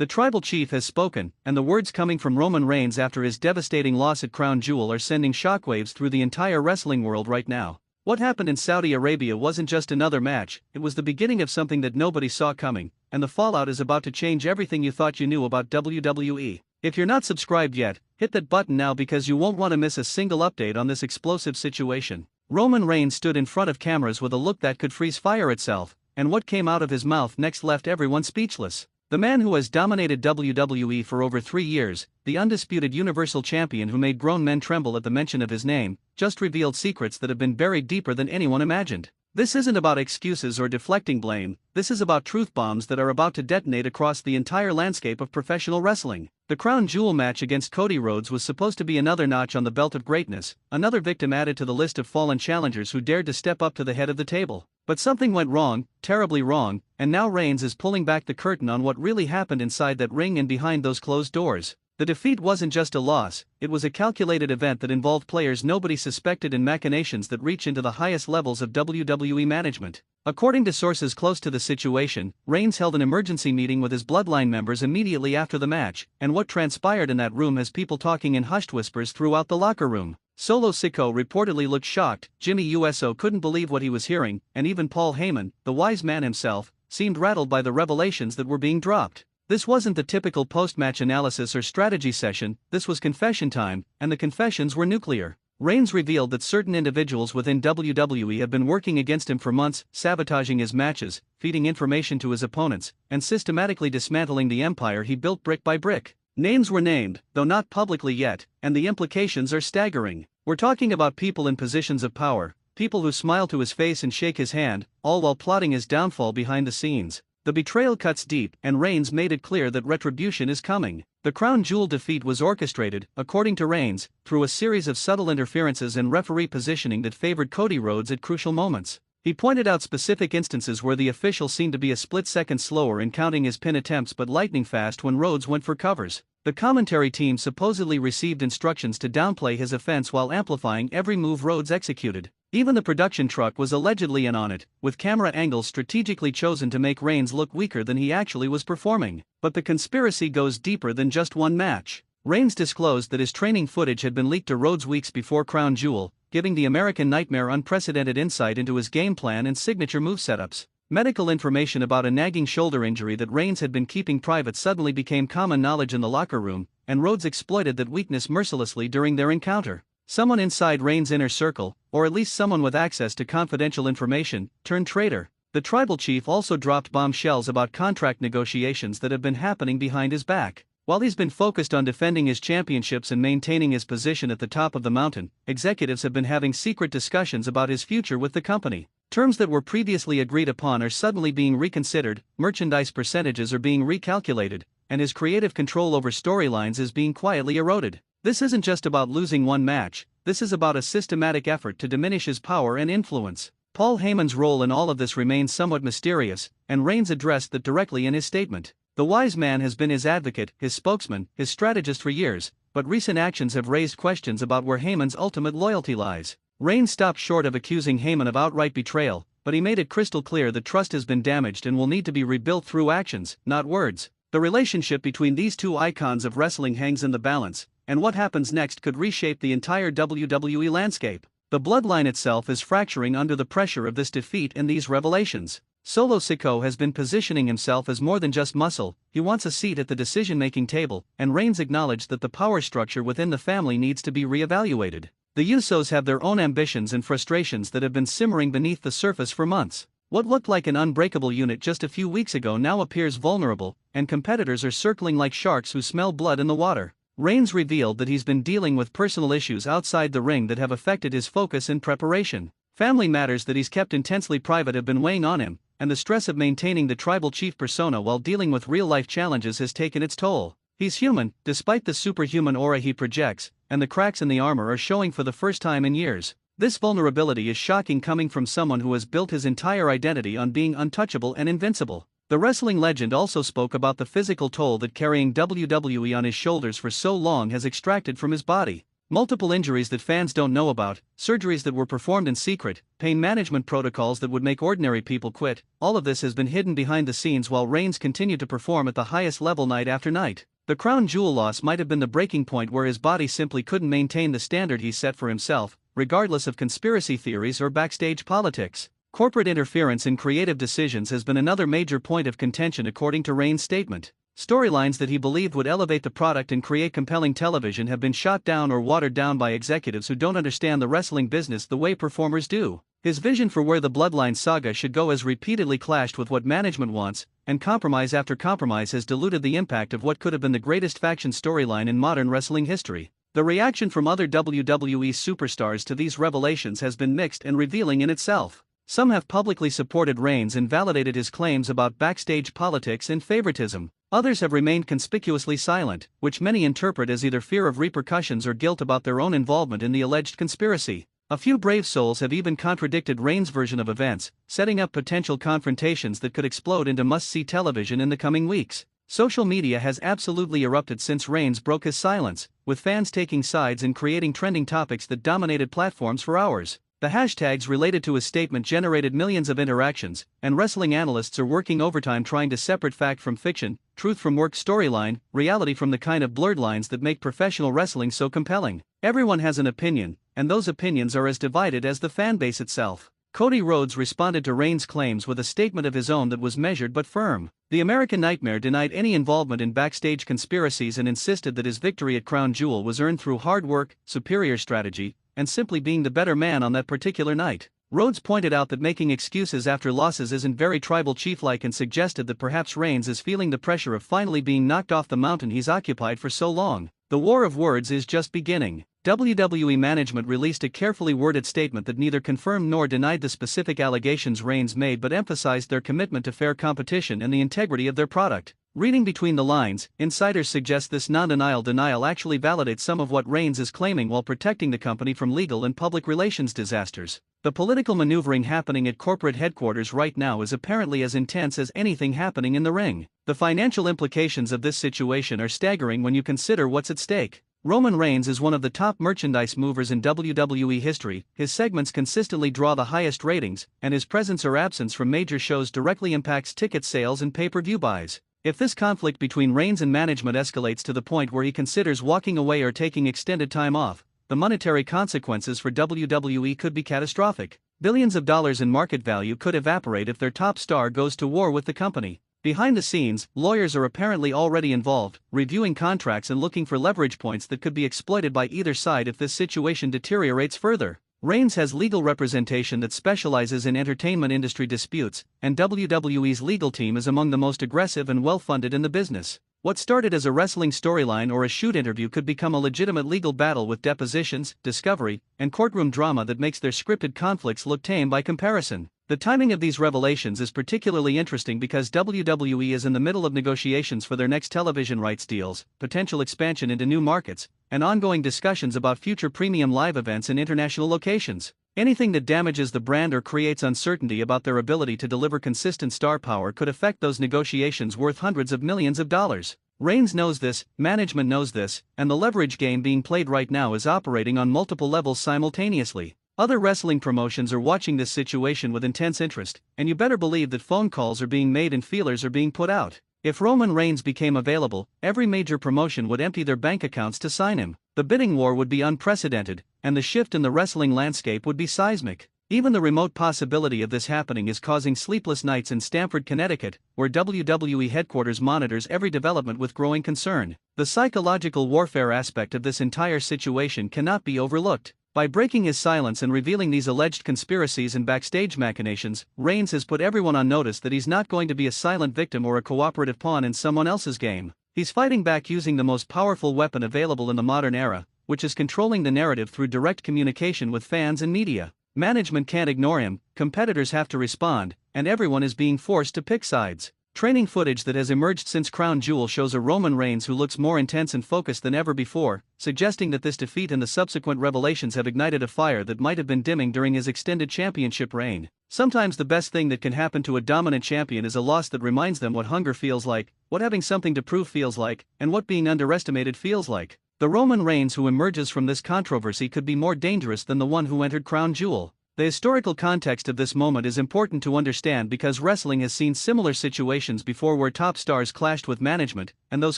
The tribal chief has spoken, and the words coming from Roman Reigns after his devastating loss at Crown Jewel are sending shockwaves through the entire wrestling world right now. What happened in Saudi Arabia wasn't just another match, it was the beginning of something that nobody saw coming, and the fallout is about to change everything you thought you knew about WWE. If you're not subscribed yet, hit that button now because you won't want to miss a single update on this explosive situation. Roman Reigns stood in front of cameras with a look that could freeze fire itself, and what came out of his mouth next left everyone speechless. The man who has dominated WWE for over 3 years, the undisputed Universal Champion who made grown men tremble at the mention of his name, just revealed secrets that have been buried deeper than anyone imagined. This isn't about excuses or deflecting blame, this is about truth bombs that are about to detonate across the entire landscape of professional wrestling. The Crown Jewel match against Cody Rhodes was supposed to be another notch on the belt of greatness, another victim added to the list of fallen challengers who dared to step up to the head of the table. But something went wrong, terribly wrong, and now Reigns is pulling back the curtain on what really happened inside that ring and behind those closed doors. The defeat wasn't just a loss, it was a calculated event that involved players nobody suspected and machinations that reach into the highest levels of WWE management. According to sources close to the situation, Reigns held an emergency meeting with his bloodline members immediately after the match, and what transpired in that room has people talking in hushed whispers throughout the locker room. Solo Sikoa reportedly looked shocked, Jimmy Uso couldn't believe what he was hearing, and even Paul Heyman, the wise man himself, seemed rattled by the revelations that were being dropped. This wasn't the typical post-match analysis or strategy session, this was confession time, and the confessions were nuclear. Reigns revealed that certain individuals within WWE have been working against him for months, sabotaging his matches, feeding information to his opponents, and systematically dismantling the empire he built brick by brick. Names were named, though not publicly yet, and the implications are staggering. We're talking about people in positions of power, people who smile to his face and shake his hand, all while plotting his downfall behind the scenes. The betrayal cuts deep, and Reigns made it clear that retribution is coming. The Crown Jewel defeat was orchestrated, according to Reigns, through a series of subtle interferences and referee positioning that favored Cody Rhodes at crucial moments. He pointed out specific instances where the official seemed to be a split second slower in counting his pin attempts but lightning fast when Rhodes went for covers. The commentary team supposedly received instructions to downplay his offense while amplifying every move Rhodes executed. Even the production truck was allegedly in on it, with camera angles strategically chosen to make Reigns look weaker than he actually was performing. But the conspiracy goes deeper than just one match. Reigns disclosed that his training footage had been leaked to Rhodes weeks before Crown Jewel, giving the American Nightmare unprecedented insight into his game plan and signature move setups. Medical information about a nagging shoulder injury that Reigns had been keeping private suddenly became common knowledge in the locker room, and Rhodes exploited that weakness mercilessly during their encounter. Someone inside Reigns' inner circle, or at least someone with access to confidential information, turned traitor. The tribal chief also dropped bombshells about contract negotiations that have been happening behind his back. While he's been focused on defending his championships and maintaining his position at the top of the mountain, executives have been having secret discussions about his future with the company. Terms that were previously agreed upon are suddenly being reconsidered, merchandise percentages are being recalculated, and his creative control over storylines is being quietly eroded. This isn't just about losing one match, this is about a systematic effort to diminish his power and influence. Paul Heyman's role in all of this remains somewhat mysterious, and Reigns addressed that directly in his statement. The wise man has been his advocate, his spokesman, his strategist for years, but recent actions have raised questions about where Heyman's ultimate loyalty lies. Reigns stopped short of accusing Heyman of outright betrayal, but he made it crystal clear that trust has been damaged and will need to be rebuilt through actions, not words. The relationship between these two icons of wrestling hangs in the balance, and what happens next could reshape the entire WWE landscape. The bloodline itself is fracturing under the pressure of this defeat and these revelations. Solo Sikoa has been positioning himself as more than just muscle, he wants a seat at the decision-making table, and Reigns acknowledged that the power structure within the family needs to be re-evaluated. The Usos have their own ambitions and frustrations that have been simmering beneath the surface for months. What looked like an unbreakable unit just a few weeks ago now appears vulnerable, and competitors are circling like sharks who smell blood in the water. Reigns revealed that he's been dealing with personal issues outside the ring that have affected his focus and preparation. Family matters that he's kept intensely private have been weighing on him, and the stress of maintaining the tribal chief persona while dealing with real-life challenges has taken its toll. He's human, despite the superhuman aura he projects, and the cracks in the armor are showing for the first time in years. This vulnerability is shocking coming from someone who has built his entire identity on being untouchable and invincible. The wrestling legend also spoke about the physical toll that carrying WWE on his shoulders for so long has extracted from his body. Multiple injuries that fans don't know about, surgeries that were performed in secret, pain management protocols that would make ordinary people quit, all of this has been hidden behind the scenes while Reigns continued to perform at the highest level night after night. The crown jewel loss might have been the breaking point where his body simply couldn't maintain the standard he set for himself, regardless of conspiracy theories or backstage politics. Corporate interference in creative decisions has been another major point of contention according to Reigns' statement. Storylines that he believed would elevate the product and create compelling television have been shot down or watered down by executives who don't understand the wrestling business the way performers do. His vision for where the Bloodline saga should go has repeatedly clashed with what management wants, and compromise after compromise has diluted the impact of what could have been the greatest faction storyline in modern wrestling history. The reaction from other WWE superstars to these revelations has been mixed and revealing in itself. Some have publicly supported Reigns and validated his claims about backstage politics and favoritism. Others have remained conspicuously silent, which many interpret as either fear of repercussions or guilt about their own involvement in the alleged conspiracy. A few brave souls have even contradicted Reigns' version of events, setting up potential confrontations that could explode into must-see television in the coming weeks. Social media has absolutely erupted since Reigns broke his silence, with fans taking sides and creating trending topics that dominated platforms for hours. The hashtags related to his statement generated millions of interactions, and wrestling analysts are working overtime trying to separate fact from fiction, truth from work storyline, reality from the kind of blurred lines that make professional wrestling so compelling. Everyone has an opinion, and those opinions are as divided as the fanbase itself. Cody Rhodes responded to Reigns' claims with a statement of his own that was measured but firm. The American Nightmare denied any involvement in backstage conspiracies and insisted that his victory at Crown Jewel was earned through hard work, superior strategy, and simply being the better man on that particular night. Rhodes pointed out that making excuses after losses isn't very tribal chief-like and suggested that perhaps Reigns is feeling the pressure of finally being knocked off the mountain he's occupied for so long. The war of words is just beginning. WWE management released a carefully worded statement that neither confirmed nor denied the specific allegations Reigns made but emphasized their commitment to fair competition and the integrity of their product. Reading between the lines, insiders suggest this denial actually validates some of what Reigns is claiming while protecting the company from legal and public relations disasters. The political maneuvering happening at corporate headquarters right now is apparently as intense as anything happening in the ring. The financial implications of this situation are staggering when you consider what's at stake. Roman Reigns is one of the top merchandise movers in WWE history, his segments consistently draw the highest ratings, and his presence or absence from major shows directly impacts ticket sales and pay-per-view buys. If this conflict between Reigns and management escalates to the point where he considers walking away or taking extended time off, the monetary consequences for WWE could be catastrophic. Billions of dollars in market value could evaporate if their top star goes to war with the company. Behind the scenes, lawyers are apparently already involved, reviewing contracts and looking for leverage points that could be exploited by either side if this situation deteriorates further. Reigns has legal representation that specializes in entertainment industry disputes, and WWE's legal team is among the most aggressive and well-funded in the business. What started as a wrestling storyline or a shoot interview could become a legitimate legal battle with depositions, discovery, and courtroom drama that makes their scripted conflicts look tame by comparison. The timing of these revelations is particularly interesting because WWE is in the middle of negotiations for their next television rights deals, potential expansion into new markets, and ongoing discussions about future premium live events in international locations. Anything that damages the brand or creates uncertainty about their ability to deliver consistent star power could affect those negotiations worth hundreds of millions of dollars. Reigns knows this, management knows this, and the leverage game being played right now is operating on multiple levels simultaneously. Other wrestling promotions are watching this situation with intense interest, and you better believe that phone calls are being made and feelers are being put out. If Roman Reigns became available, every major promotion would empty their bank accounts to sign him. The bidding war would be unprecedented, and the shift in the wrestling landscape would be seismic. Even the remote possibility of this happening is causing sleepless nights in Stamford, Connecticut, where WWE headquarters monitors every development with growing concern. The psychological warfare aspect of this entire situation cannot be overlooked. By breaking his silence and revealing these alleged conspiracies and backstage machinations, Reigns has put everyone on notice that he's not going to be a silent victim or a cooperative pawn in someone else's game. He's fighting back using the most powerful weapon available in the modern era, which is controlling the narrative through direct communication with fans and media. Management can't ignore him, competitors have to respond, and everyone is being forced to pick sides. Training footage that has emerged since Crown Jewel shows a Roman Reigns who looks more intense and focused than ever before, suggesting that this defeat and the subsequent revelations have ignited a fire that might have been dimming during his extended championship reign. Sometimes the best thing that can happen to a dominant champion is a loss that reminds them what hunger feels like, what having something to prove feels like, and what being underestimated feels like. The Roman Reigns who emerges from this controversy could be more dangerous than the one who entered Crown Jewel. The historical context of this moment is important to understand because wrestling has seen similar situations before where top stars clashed with management, and those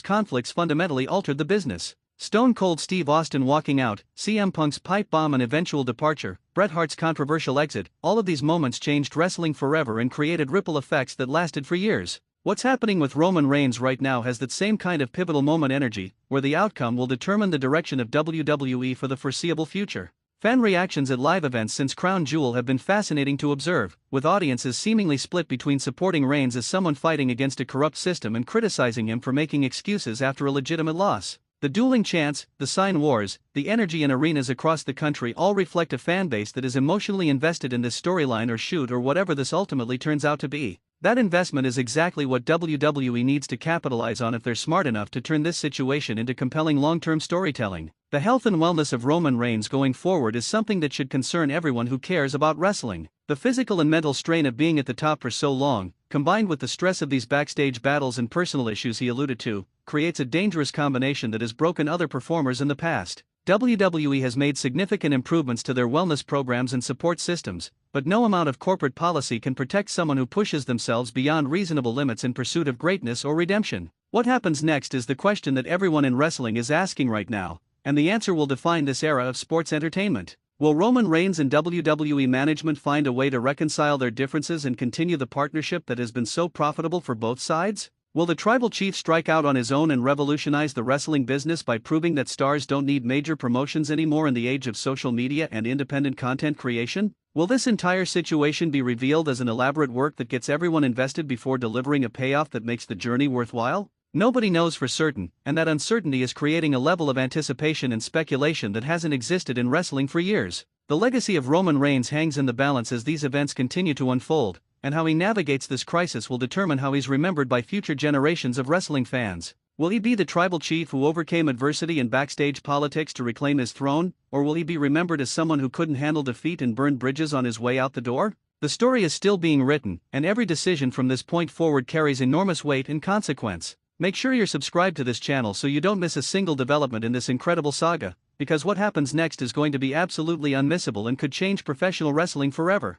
conflicts fundamentally altered the business. Stone Cold Steve Austin walking out, CM Punk's pipe bomb and eventual departure, Bret Hart's controversial exit, all of these moments changed wrestling forever and created ripple effects that lasted for years. What's happening with Roman Reigns right now has that same kind of pivotal moment energy, where the outcome will determine the direction of WWE for the foreseeable future. Fan reactions at live events since Crown Jewel have been fascinating to observe, with audiences seemingly split between supporting Reigns as someone fighting against a corrupt system and criticizing him for making excuses after a legitimate loss. The dueling chants, the sign wars, the energy in arenas across the country all reflect a fanbase that is emotionally invested in this storyline or shoot or whatever this ultimately turns out to be. That investment is exactly what WWE needs to capitalize on if they're smart enough to turn this situation into compelling long-term storytelling. The health and wellness of Roman Reigns going forward is something that should concern everyone who cares about wrestling. The physical and mental strain of being at the top for so long, combined with the stress of these backstage battles and personal issues he alluded to, creates a dangerous combination that has broken other performers in the past. WWE has made significant improvements to their wellness programs and support systems, but no amount of corporate policy can protect someone who pushes themselves beyond reasonable limits in pursuit of greatness or redemption. What happens next is the question that everyone in wrestling is asking right now, and the answer will define this era of sports entertainment. Will Roman Reigns and WWE management find a way to reconcile their differences and continue the partnership that has been so profitable for both sides? Will the tribal chief strike out on his own and revolutionize the wrestling business by proving that stars don't need major promotions anymore in the age of social media and independent content creation? Will this entire situation be revealed as an elaborate work that gets everyone invested before delivering a payoff that makes the journey worthwhile? Nobody knows for certain, and that uncertainty is creating a level of anticipation and speculation that hasn't existed in wrestling for years. The legacy of Roman Reigns hangs in the balance as these events continue to unfold, and how he navigates this crisis will determine how he's remembered by future generations of wrestling fans. Will he be the tribal chief who overcame adversity and backstage politics to reclaim his throne, or will he be remembered as someone who couldn't handle defeat and burned bridges on his way out the door? The story is still being written, and every decision from this point forward carries enormous weight and consequence. Make sure you're subscribed to this channel so you don't miss a single development in this incredible saga, because what happens next is going to be absolutely unmissable and could change professional wrestling forever.